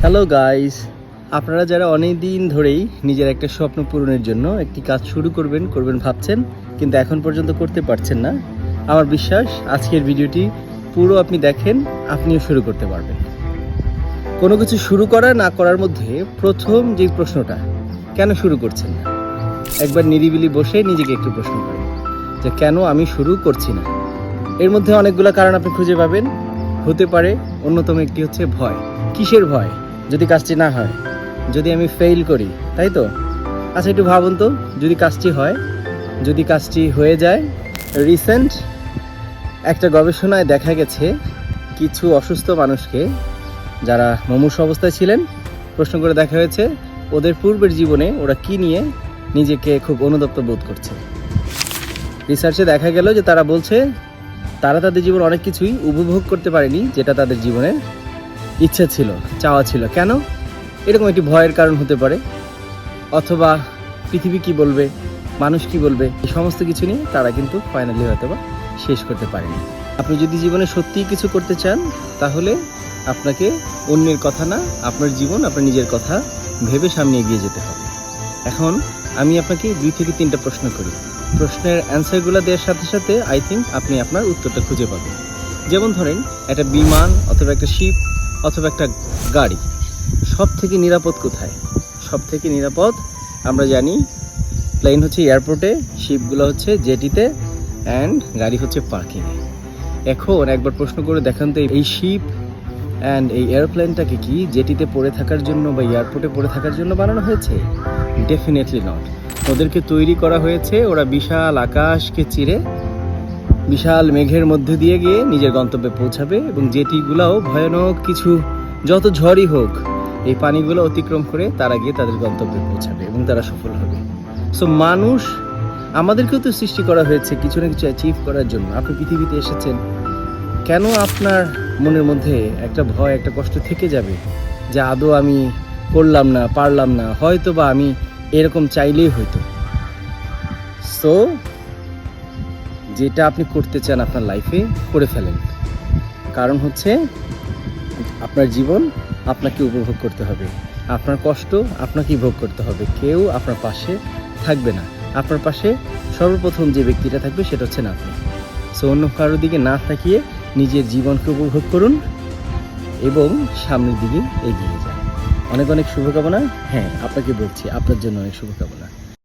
Hello guys, আপনারা যারা অনেক দিন ধরেই নিজের একটা স্বপ্ন পূরণের জন্য একটি কাজ শুরু করবেন ভাবছেন, কিন্তু এখন পর্যন্ত করতে পারছেন না, আমার বিশ্বাস আজকের ভিডিওটি পুরো আপনি দেখেন, আপনিও শুরু করতে পারবেন। কোনো কিছু শুরু করা না করার মধ্যে প্রথম যে প্রশ্নটা, কেন শুরু করছেন না? একবার নিরিবিলি বসে নিজেকে একটু প্রশ্ন করেন যে কেন আমি শুরু করছি না। এর মধ্যে অনেকগুলো কারণ আপনি খুঁজে পাবেন। হতে পারে অন্যতম একটি হচ্ছে ভয়। কিসের ভয়? যদি কাজটি না হয়, যদি আমি ফেল করি, তাই তো? আচ্ছা, একটু ভাবুন তো, যদি কাজটি হয়, যদি কাজটি হয়ে যায়। রিসেন্ট একটা গবেষণায় দেখা গেছে কিছু অসুস্থ মানুষকে, যারা মুমূর্ষ অবস্থায় ছিলেন, প্রশ্ন করে দেখা হয়েছে ওদের পূর্বের জীবনে ওরা কি নিয়ে নিজেকে খুব অনুতপ্ত বোধ করছে। রিসার্চে দেখা গেল যে তারা বলছে তারা তাদের জীবন অনেক কিছুই উপভোগ করতে পারেনি যেটা তাদের জীবনের ইচ্ছা ছিল, চাওয়া ছিল। কেন? এরকম একটি ভয়ের কারণ হতে পারে, অথবা পৃথিবী কি বলবে, মানুষ কি বলবে, এই সমস্ত কিছু নিয়ে তারা কিন্তু ফাইনালি হয়তো বা শেষ করতে পারেনি। আপনি যদি জীবনে সত্যিই কিছু করতে চান, তাহলে আপনাকে অন্যের কথা না, আপনার জীবন, আপনার নিজের কথা ভেবে সামনে এগিয়ে যেতে হবে। এখন আমি আপনাকে 2 থেকে 3টা প্রশ্ন করি। প্রশ্নের অ্যান্সারগুলো দেওয়ার সাথে সাথে আই থিঙ্ক আপনি আপনার উত্তরটা খুঁজে পাবেন। যেমন ধরেন, একটা বিমান অথবা একটা শিপ অথবা একটা গাড়ি, সব থেকে নিরাপদ কোথায়? সব থেকে নিরাপদ আমরা জানি প্লেন হচ্ছে এয়ারপোর্টে, শিপগুলো হচ্ছে জেটিতে, অ্যান্ড গাড়ি হচ্ছে পার্কিংয়ে। এখন একবার প্রশ্ন করে দেখান তো, এই শিপ অ্যান্ড এই এয়ারপ্লেনটাকে কি জেটিতে পড়ে থাকার জন্য বা এয়ারপোর্টে পড়ে থাকার জন্য বানানো হয়েছে? Definitely not. ওদেরকে তৈরি করা হয়েছে ওরা বিশাল আকাশকে চিরে বিশাল মেঘের মধ্যে দিয়ে গিয়ে নিজের গন্তব্যে পৌঁছাবে, এবং জেটিগুলোও ভয়ানক কিছু, যত ঝড়ই হোক, এই পানিগুলো অতিক্রম করে তারা গিয়ে তাদের গন্তব্যে পৌঁছাবে এবং তারা সফল হবে। সো মানুষ, আমাদেরকেও তো সৃষ্টি করা হয়েছে কিছু না কিছু অ্যাচিভ করার জন্য। আপনি পৃথিবীতে এসেছেন, কেন আপনার মনের মধ্যে একটা ভয়, একটা কষ্ট থেকে যাবে যে আদৌ আমি করলাম না, পারলাম না, হয়তো বা আমি এরকম চাইলেই হয়তো। সো যেটা আপনি করতে চান আপনার লাইফে, করে ফেলেন। কারণ হচ্ছে আপনার জীবন আপনাকে উপভোগ করতে হবে, আপনার কষ্ট আপনাকেই ভোগ করতে হবে। কেউ আপনার পাশে থাকবে না। আপনার পাশে সর্বপ্রথম যে ব্যক্তিটা থাকবে সেটা হচ্ছেন আপনি। সো অন্য কারোর দিকে না তাকিয়ে নিজের জীবনকে উপভোগ করুন এবং সামনের দিকে এগিয়ে যান। অনেক অনেক শুভকামনা। হ্যাঁ, আপনাকে বলছি, আপনার জন্য অনেক শুভকামনা।